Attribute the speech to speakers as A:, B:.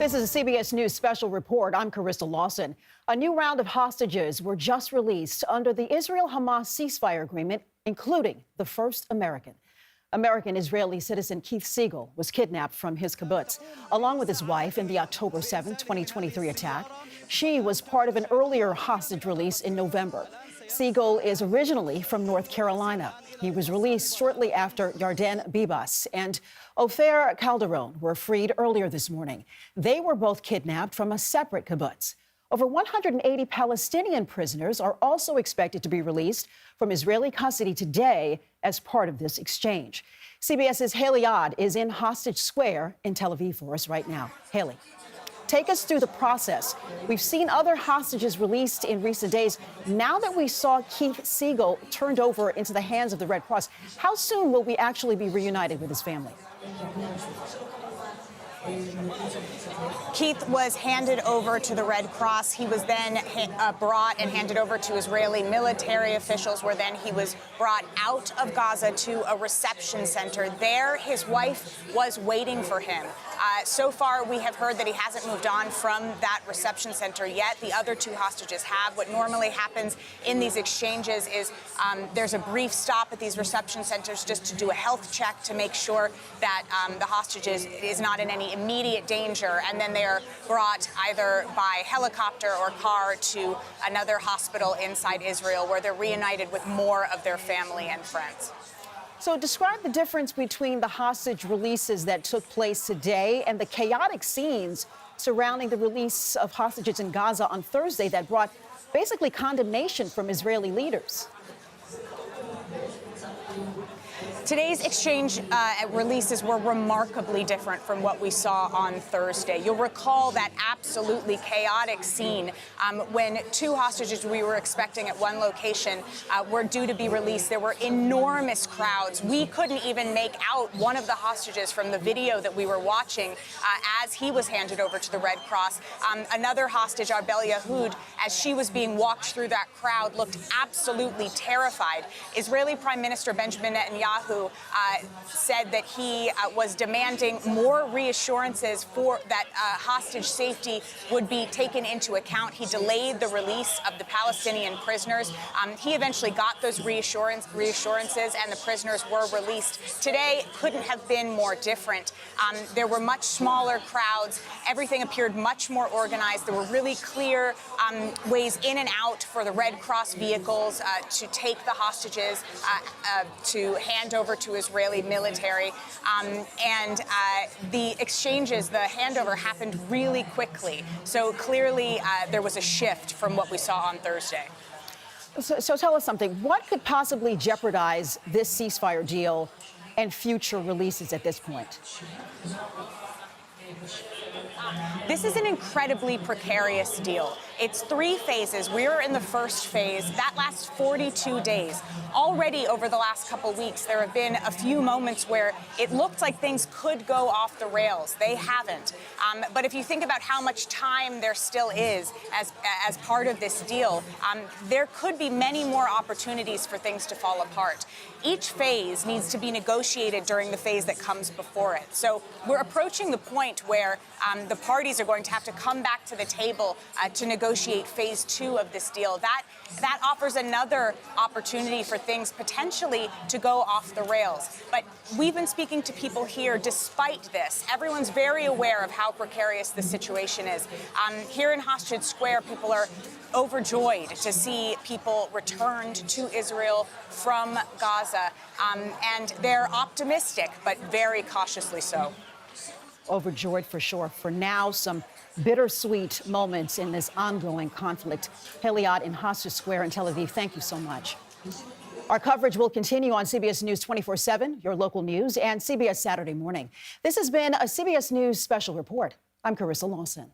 A: This is a CBS News special report. I'm Carissa Lawson. A new round of hostages were just released under the Israel-Hamas ceasefire agreement, including the first American. American-Israeli citizen Keith Siegel was kidnapped from his kibbutz, along with his wife, in the October 7, 2023 attack. She was part of an earlier hostage release in November. Siegel is originally from North Carolina. He was released shortly after Yarden, Bibas and Ofer, Calderon were freed earlier this morning. They were both kidnapped from a separate kibbutz. Over 180 Palestinian prisoners are also expected to be released from Israeli custody today as part of this exchange. CBS's Haley Yarden is in Hostage Square in Tel Aviv for us right now. Haley, take us through the process. We've seen other hostages released in recent days. Now that we saw Keith Siegel turned over into the hands of the Red Cross, how soon will we actually be reunited with his family?
B: Keith was handed over to the Red Cross. He was then brought and handed over to Israeli military officials, where then he was brought out of Gaza to a reception center. There, his wife was waiting for him. So far, we have heard that he hasn't moved on from that reception center yet. The other two hostages have. What normally happens in these exchanges is there's a brief stop at these reception centers just to do a health check to make sure that the hostage is not in any immediate danger, and then they are brought either by helicopter or car to another hospital inside Israel, where they're reunited with more of their family and friends.
A: So describe the difference between the hostage releases that took place today and the chaotic scenes surrounding the release of hostages in Gaza on Thursday that brought basically condemnation from Israeli leaders.
B: Today's exchange releases were remarkably different from what we saw on Thursday. You'll recall that absolutely chaotic scene when two hostages we were expecting at one location were due to be released. There were enormous crowds. We couldn't even make out one of the hostages from the video that we were watching as he was handed over to the Red Cross. Another hostage, Arbel Yehud, as she was being walked through that crowd, looked absolutely terrified. Israeli Prime Minister Benjamin Netanyahu said that he was demanding more reassurances for that hostage safety would be taken into account. He delayed the release of the Palestinian prisoners. He eventually got those reassurances, and the prisoners were released. Today couldn't have been more different. There were much smaller crowds. Everything appeared much more organized. There were really clear ways in and out for the Red Cross vehicles to take the hostages to hand over to Israeli military. The exchanges, the handover happened really quickly. So clearly there was a shift from what we saw on Thursday.
A: So tell us something. What could possibly jeopardize this ceasefire deal and future releases at this point?
B: This is an incredibly precarious deal. It's 3 phases. We're in the first phase. That lasts 42 days. Already over the last couple weeks, there have been a few moments where it looked like things could go off the rails. They haven't. But if you think about how much time there still is as part of this deal, there could be many more opportunities for things to fall apart. Each phase needs to be negotiated during the phase that comes before it. So we're approaching the point where the parties are going to have to come back to the table to negotiate phase 2 of this deal. That offers another opportunity for things potentially to go off the rails. But we've been speaking to people here despite this. Everyone's very aware of how precarious the situation is. Here in Hostage Square, people are overjoyed to see people returned to Israel from Gaza. And they're optimistic, but very cautiously so.
A: Overjoyed for sure. For now, some bittersweet moments in this ongoing conflict. Haley Yarden in Hostage Square in Tel Aviv, thank you so much. Our coverage will continue on CBS News 24/7, your local news, and CBS Saturday Morning. This has been a CBS News special report. I'm Carissa Lawson.